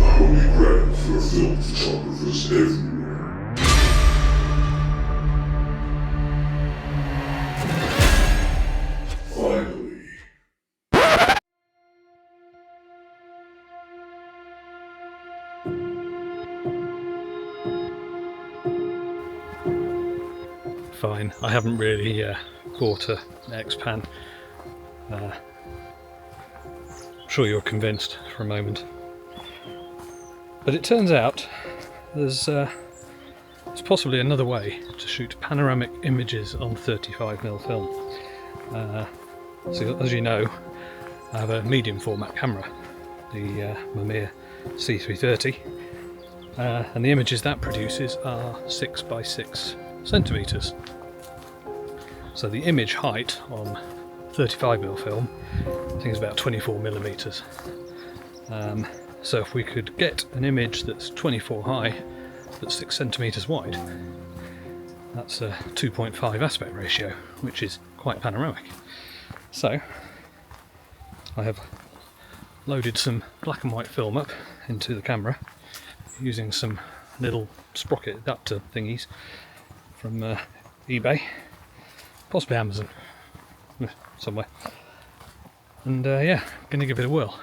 Holy grail for film photographers everywhere. Finally. Fine, I haven't really bought an XPan. I'm sure you're convinced for a moment. But it turns out there's possibly another way to shoot panoramic images on 35mm film. So as you know, I have a medium format camera, the Mamiya C330, and the images that produces are 6 by 6 centimeters. So the image height on 35mm film, I think, is about 24 millimeters. So if we could get an image that's 24 high, that's 6 centimeters wide, that's a 2.5 aspect ratio, which is quite panoramic. So I have loaded some black and white film up into the camera using some little sprocket adapter thingies from eBay, possibly Amazon, somewhere. And yeah, gonna give it a whirl.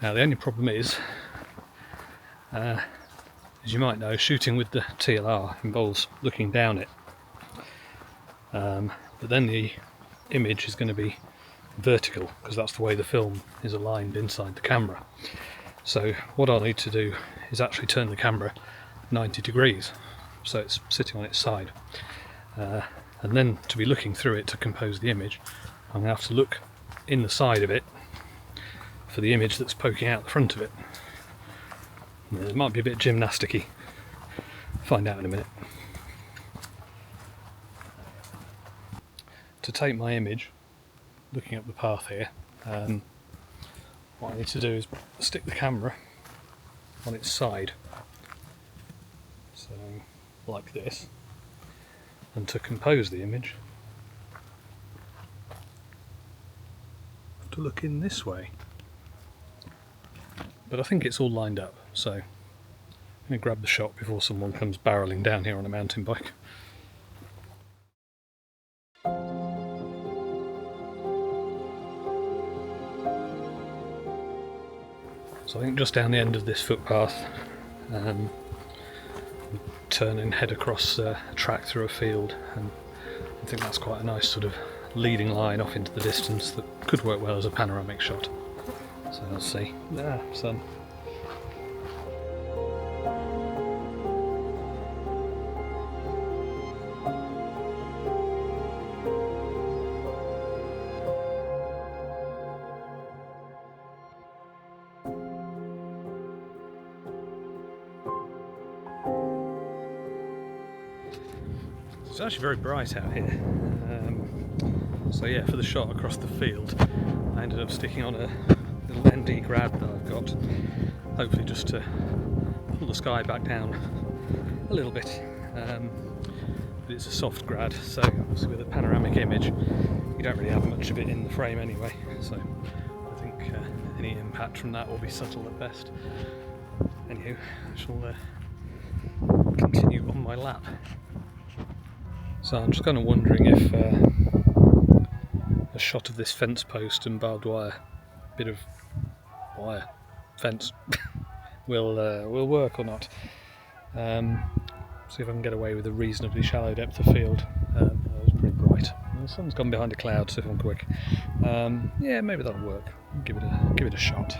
Now the only problem is, as you might know, shooting with the TLR involves looking down it. But then the image is going to be vertical, because that's the way the film is aligned inside the camera. So what I'll need to do is actually turn the camera 90 degrees, so it's sitting on its side. And then to be looking through it to compose the image, I'm going to have to look in the side of it for the image that's poking out the front of it. It might be a bit gymnasticky. Find out in a minute. To take my image, looking up the path here, what I need to do is stick the camera on its side, so like this, and to compose the image, to look in this way. But I think it's all lined up, so I'm going to grab the shot before someone comes barrelling down here on a mountain bike. So I think just down the end of this footpath, turn and head across a track through a field, and I think that's quite a nice sort of leading line off into the distance that could work well as a panoramic shot. So let's see. Sun. It's actually very bright out here. So yeah, for the shot across the field, I ended up sticking on a little ND grad that I've got, hopefully just to pull the sky back down a little bit. But it's a soft grad, so obviously with a panoramic image you don't really have much of it in the frame anyway, so I think any impact from that will be subtle at best. Anywho, I shall continue on my lap. So I'm just kind of wondering if a shot of this fence post and barbed wire, bit of wire fence, will work or not. See if I can get away with a reasonably shallow depth of field. It was pretty bright. The sun's gone behind a cloud, so if I'm quick, yeah, maybe that'll work. Give it a shot.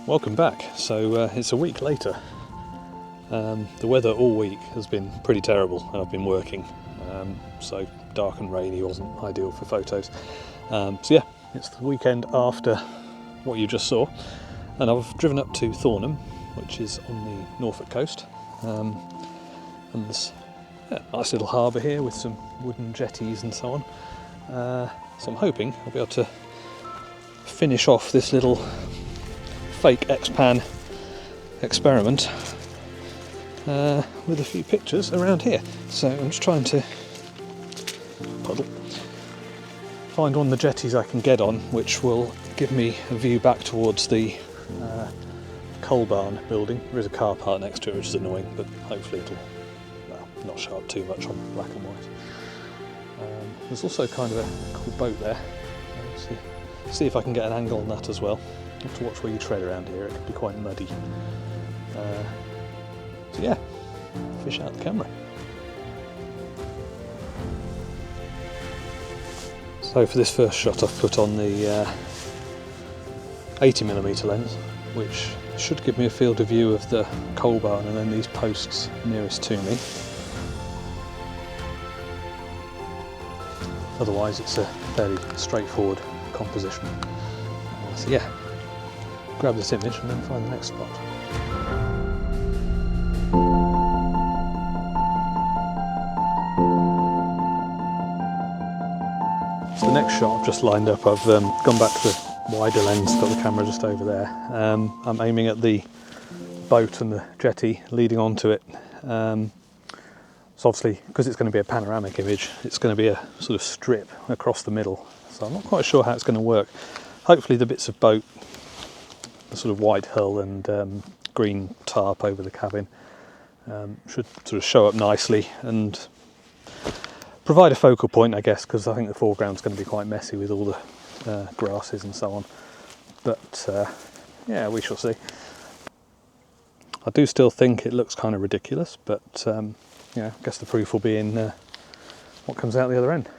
Welcome back. So it's a week later. The weather all week has been pretty terrible and I've been working. so dark and rainy wasn't ideal for photos. So yeah, it's the weekend after what you just saw, and I've driven up to Thornham, which is on the Norfolk coast, and there's a nice little harbour here with some wooden jetties and so on. So I'm hoping I'll be able to finish off this little fake XPan experiment with a few pictures around here. So I'm just trying to find one of the jetties I can get on, which will give me a view back towards the coal barn building. There is a car park next to it, which is annoying, but hopefully it'll not show up too much on black and white. There's also kind of a cool boat there. See if I can get an angle on that as well. You have to watch where you tread around here, it can be quite muddy. So yeah, fish out the camera. So for this first shot I've put on the 80mm lens, which should give me a field of view of the coal barn and then these posts nearest to me. Otherwise it's a fairly straightforward composition. So yeah, grab this image and then find the next spot. So the next shot I've just lined up, I've gone back to the wider lens, got the camera just over there. I'm aiming at the boat and the jetty leading onto it. So obviously, because it's going to be a panoramic image, it's going to be a sort of strip across the middle. So I'm not quite sure how it's going to work. Hopefully the bits of boat, the sort of white hull and green tarp over the cabin should sort of show up nicely and provide a focal point, I guess, because I think the foreground's going to be quite messy with all the grasses and so on. But yeah, we shall see. I do still think it looks kind of ridiculous, but yeah, I guess the proof will be in what comes out the other end.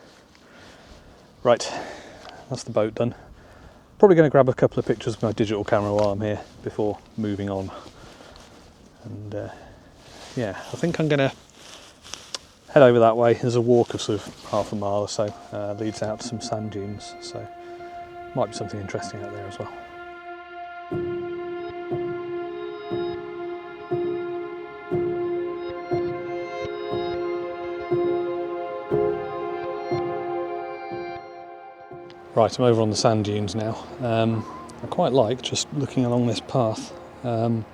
Right, that's the boat done. Probably going to grab a couple of pictures with my digital camera while I'm here before moving on. And yeah, I think I'm going to head over that way. There's a walk of sort of half a mile or so, leads out to some sand dunes, so might be something interesting out there as well. Right, I'm over on the sand dunes now. I quite like just looking along this path to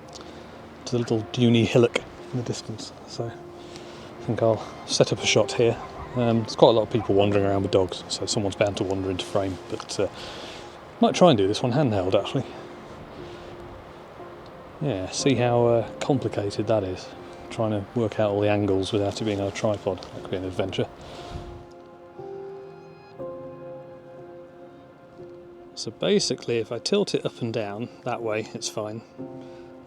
the little duney hillock in the distance. So I think I'll set up a shot here. There's quite a lot of people wandering around with dogs, so someone's bound to wander into frame. But might try and do this one handheld actually. Yeah, see how complicated that is. Trying to work out all the angles without it being on a tripod. That could be an adventure. So basically, if I tilt it up and down, that way it's fine.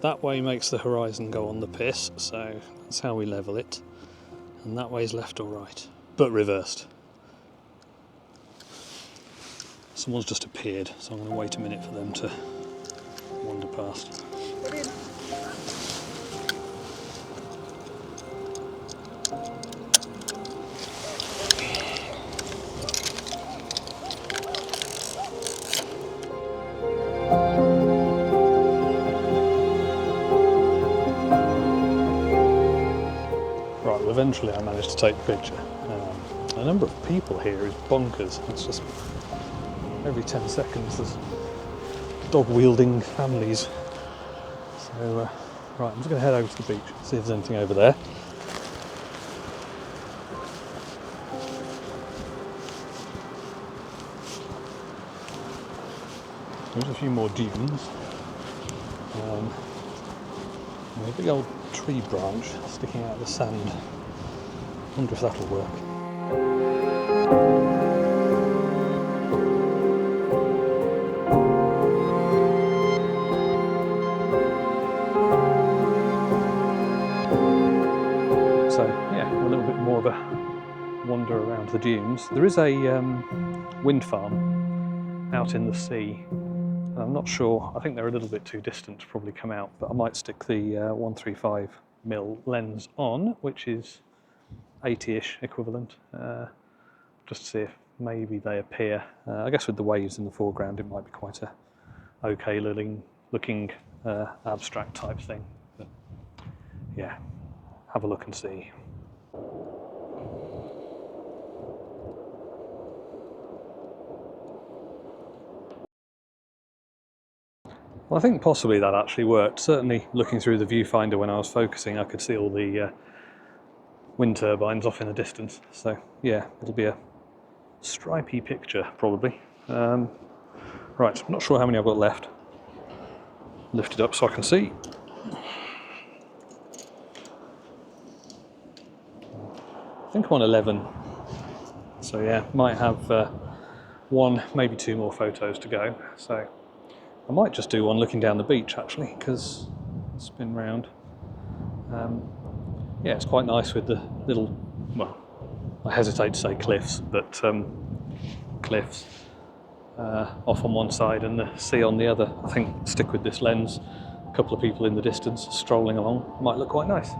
That way makes the horizon go on the piss, so that's how we level it. And that way is left or right, but reversed. Someone's just appeared, so I'm going to wait a minute for them to wander past. Eventually I managed to take the picture. The number of people here is bonkers. It's just every 10 seconds there's dog-wielding families. So right, I'm just going to head over to the beach, see if there's anything over there. There's a few more dunes. A big old tree branch sticking out of the sand. Wonder if that'll work. So yeah, a little bit more of a wander around the dunes. There is a wind farm out in the sea. I'm not sure, I think they're a little bit too distant to probably come out, but I might stick the 135mm lens on, which is 80-ish equivalent, just to see if maybe they appear. I guess with the waves in the foreground it might be quite a okay looking abstract type thing. But yeah, have a look and see. Well, I think possibly that actually worked. Certainly looking through the viewfinder when I was focusing, I could see all the wind turbines off in the distance. So yeah, it'll be a stripy picture probably. Right, I'm not sure how many I've got left. Lift it up so I can see. I think I'm on 11. So yeah, might have one, maybe two more photos to go. So I might just do one looking down the beach actually, because spin round. Yeah, it's quite nice with the little, well, I hesitate to say cliffs, but cliffs off on one side and the sea on the other. I think stick with this lens. A couple of people in the distance strolling along might look quite nice.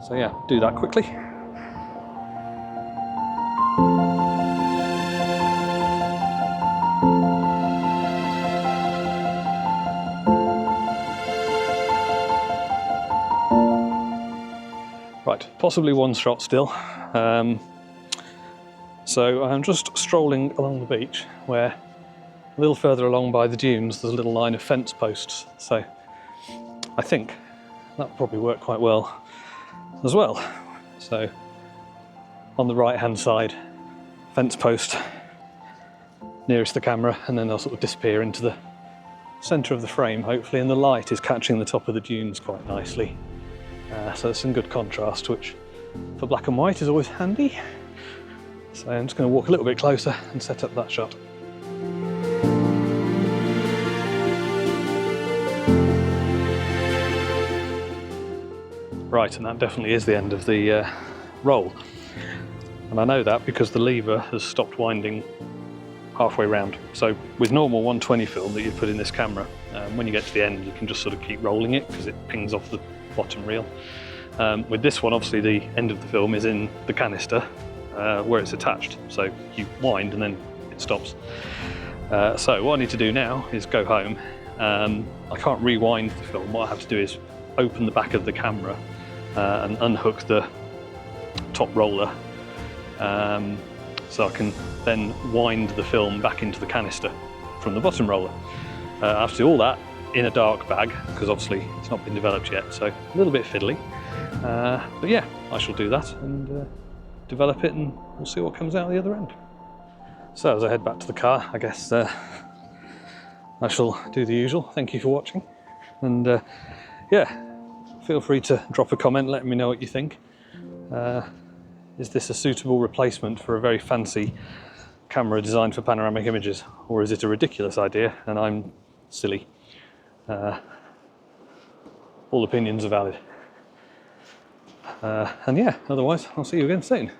So yeah, do that quickly. Right, possibly one shot still. So I'm just strolling along the beach where a little further along by the dunes there's a little line of fence posts. So I think that would probably work quite well as well. So on the right hand side, fence post nearest the camera, and then they'll sort of disappear into the centre of the frame hopefully, and the light is catching the top of the dunes quite nicely. So there's some good contrast, which for black and white is always handy. So I'm just going to walk a little bit closer and set up that shot. Right, and that definitely is the end of the roll. And I know that because the lever has stopped winding halfway round. So with normal 120 film that you put in this camera, when you get to the end you can just sort of keep rolling it because it pings off the bottom reel. With this one, obviously the end of the film is in the canister where it's attached, so you wind and then it stops. So what I need to do now is go home. I can't rewind the film. What I have to do is open the back of the camera and unhook the top roller, so I can then wind the film back into the canister from the bottom roller. I have to do all that in a dark bag because obviously it's not been developed yet, so a little bit fiddly. But yeah, I shall do that and develop it, and we'll see what comes out the other end. So as I head back to the car, I guess I shall do the usual. Thank you for watching, and yeah, feel free to drop a comment, let me know what you think. Is this a suitable replacement for a very fancy camera designed for panoramic images, or is it a ridiculous idea and I'm silly? All opinions are valid. And yeah, otherwise I'll see you again soon.